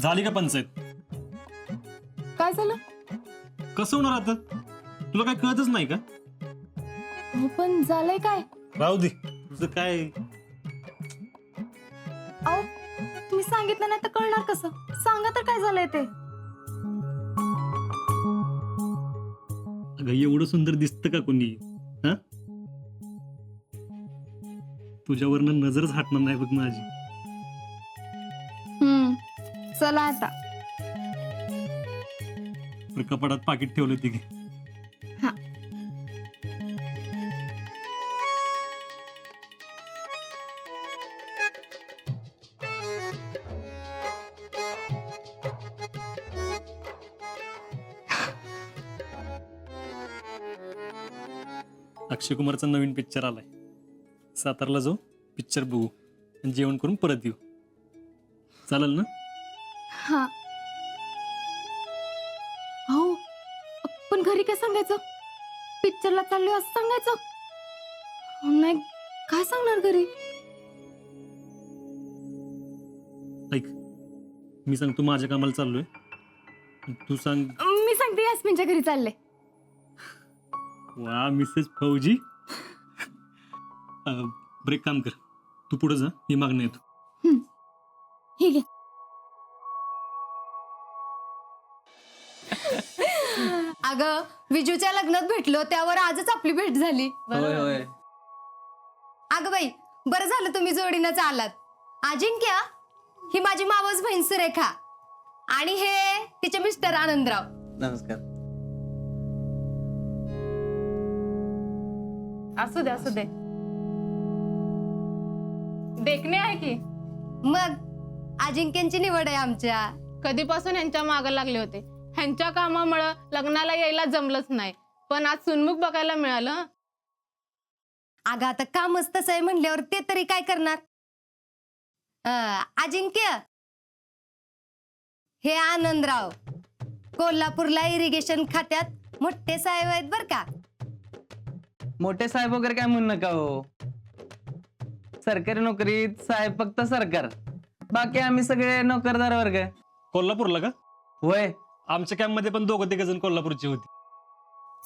झाली का पंचायत? काय झालं? कसं होणार आता? तुला काय कळतच नाही का? हो, पण झालंय काय? राहू दे तुझं काय. अहो, तुम्ही सांगितलं नाही तर कळणार कसं? सांगा तर काय झालंय ते. अगं एवढं सुंदर दिसतं का कोणी? हा, तुझ्यावरनं नजरच हटणार नाही बघ माझी. चला आता. कपाटात पाकिट ठेवलं ते घे. हा. अक्षय कुमारचा नवीन पिक्चर आलाय. सातारला जाऊ पिक्चर बघू आणि जेवण करून परत येऊ. चालेल ना? हा. हो, पण घरी काय सांगायचं? पिक्चरला चाललोय असं सांगायचं? नाही, काय सांगणार घरी? ऐक, मी सांगतो माझ्या कामाला चाललोय, तू सांग. मी सांगते यास्मिनच्या घरी चालले. वा मिसेस फौजी. ब्रेक काम कर, तू पुढे जा, मी मागणं येतो. हे घे. अगं, विजूच्या लग्नात भेटलो त्यावर आजच आपली भेट झाली. होय होय. अगं बाई, बरं झालं तुम्ही जोडीनंच आलात. अजिंक्य, ही माझी मावस बहीण सुरेखा आणि हे तिचे मिस्टर आनंदराव. नमस्कार. असू दे असू दे. देखणे आहे की. मग अजिंक्यांची निवड आहे आमच्या. कधीपासून यांच्या मागे लागले होते. ह्यांच्या कामामुळे लग्नाला यायला जमलंच नाही, पण आज सुनमुख बघायला मिळालं. अगं आता कामच तसं आहे म्हणल्यावर ते तरी काय करणार. अजिंक्य, हे आनंदराव कोल्हापूरला इरिगेशन खात्यात मोठे साहेब आहेत बर का. मोठे साहेब वगैरे काय म्हणू नका हो. सरकारी नोकरीत साहेब फक्त सरकार, बाकी आम्ही सगळे नोकरदार वर्ग. कोल्हापूरला का? होय. आमच्या कॅम्प मध्ये पण दोघं तिघ जण कोल्हापूरची होती.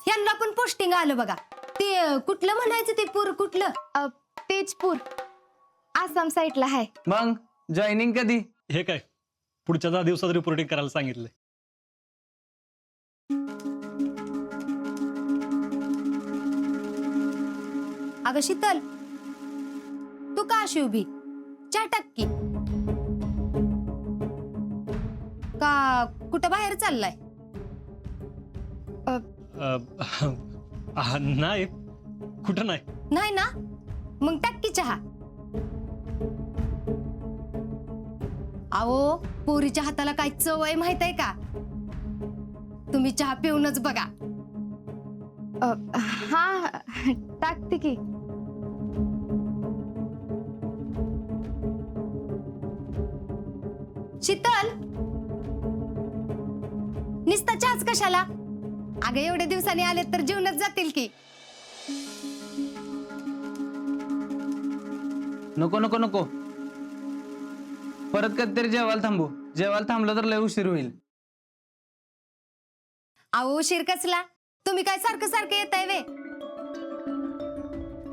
यांना पण पोस्टिंग आलं बघा. ते कुठलं म्हणायचं ते पूर कुठलं? तेजपूर, आसाम साईडला आहे. मग जॉईनिंग कधी? हे काय पुढच्या 10 दिवसात रिपोर्टिंग करायला सांगितलंय. अगं शीतल, तू का अशी उभी? चहा टाक की. का कुठं बाहेर चाललाय? नाही, कुठं नाही. नाही ना, मग टाक की चहा. अहो, पोरीच्या हाताला काय चव आहे माहित आहे का? तुम्ही चहा पिऊनच बघा. हा, टाकते की. शीतल, निस्ता चहाच कशाला? अगं एवढ्या दिवसांनी आले तर जेवणच जातील की. नको नको नको, परत कधीतरी जेवायला थांबू. जेवायला थांबलं तर लय उशीर होईल. अहो उशीर कसला? तुम्ही काय सारखं सारखं येताय वे?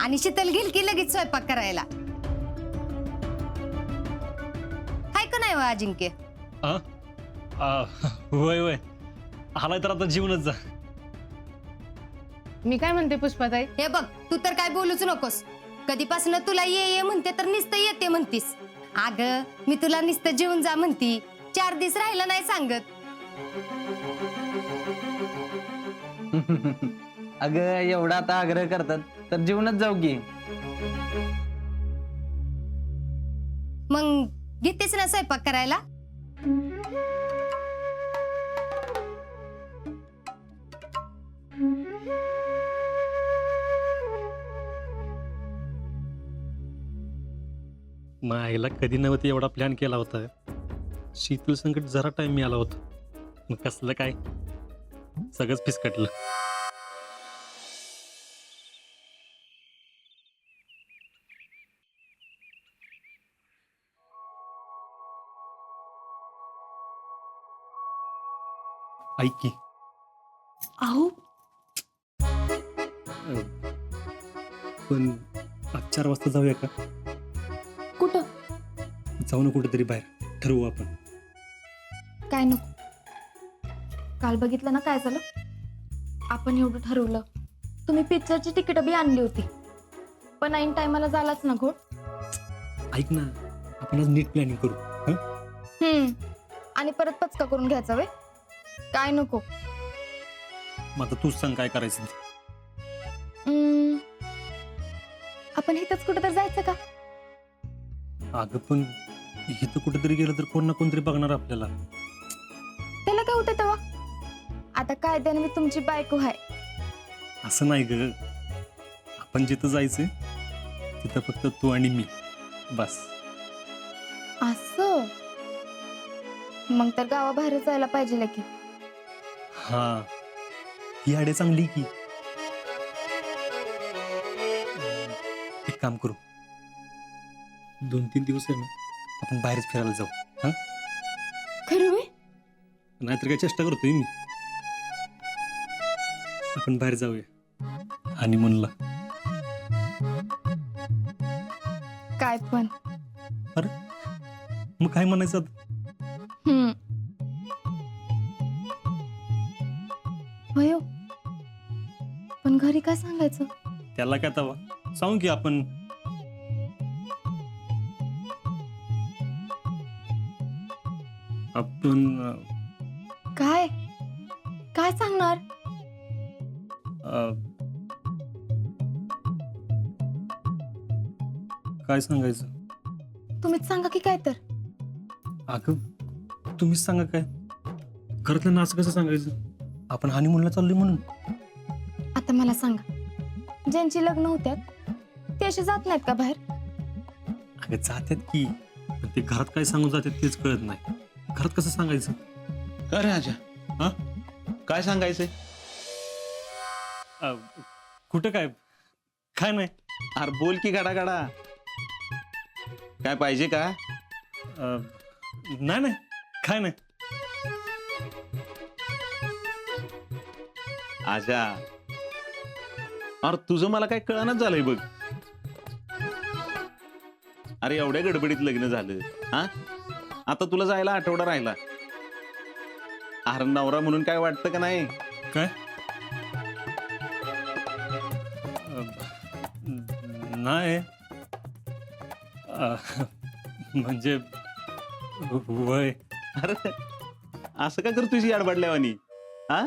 आणि शीतल घेईल की लगेच स्वयंपाक करायला. हाय का नाही हो अजिंक्य? होय होय, आलाय तर आता जीवनच जा. मी काय म्हणते पुष्पाताई, हे बघ, तू तर काय बोलूच नकोस. कधीपासून तुला ये म्हणते तर नुसतं येते म्हणतीस. अग, मी तुला नुसतं जेवून जा म्हणती. 4 दिवस राहिलं नाही सांगत. अगं एवढा आता आग्रह करतात तर जेवणच जाऊ की. मग घेतेस ना स्वयंपाक करायला? मायला कधी नव्हती एवढा प्लॅन केला होता. शीतल संकट जरा टाइम मिळाला होता, मग कसलं काय सगळंच फिसकटलं. ऐक की अहो पण आज 4 वाजता जाऊया का? कुठं? जाऊ ना कुठेतरी बाहेर, ठरवू आपण. काय नको. काल बघितलं ना काय झालं. आपण एवढं ठरवलं, तुम्ही पिक्चरची तिकीट बी आणली होती, पण ऐन टायमाला झालाच ना घोट. ऐक ना, आपण आज नीट प्लॅनिंग करू. आणि परत पचका करून घ्यायचा वे. काय नको. मग आता तूच सांग काय करायचं ते. आपण इथंच कुठं तर जायचं का? अगं पण इथं कुठेतरी गेलं तर कोण ना कोणतरी बघणार आपल्याला. त्याला काय होतं तेव्हा? आता कायद्याने मी तुमची बायको आहे. असं नाही ग, आपण जिथं जायचंय तिथं फक्त तू आणि मी बस. असं मग तर गावाबाहेर जायला पाहिजे की. हा, ही आयडिया चांगली की. एक काम करू, 2-3 दिवस आहे ना आपण बाहेरच फिरायला जाऊ. हा, खरं वे? नाहीतर काय चेष्टा करतोय मी. आपण बाहेर जाऊया आणि म्हणला. काय पण. अरे मग काय म्हणायचं आता? होय हो. पण घरी काय सांगायचं? त्याला काय तवा सांगू की आपण. काय काय सांगणार? अं, काय सांगायचं? तुम्हीच सांगा की काय तर. अगं तुम्हीच सांगा काय. घरातल्यांना असं कसं सांगायचं आपण हनीमूनला चाललोय म्हणून? आता मला सांगा, ज्यांची लग्न होत्यात ते असे जात नाहीत का बाहेर? अगं जातात की, पण ते घरात काय सांगून जातात तेच कळत नाही. घरात कसं सांगायचं? अरे आजा, हा? काय सांगायचंय? कुठं काय काय नाही. अरे बोल की गाडा गाडा. काय पाहिजे का? नाही नाही काय नाही. आजा, अरे तुझं मला काय कळणच झालंय बघ. अरे एवढ्या गडबडीत लग्न झालं, हा? आता तुला जायला आठवडा राहिला. अरे नवरा म्हणून काय वाटतं का नाही? काय नाही म्हणजे वय. अरे असं का करतोय याडबाडल्यावानी? हा,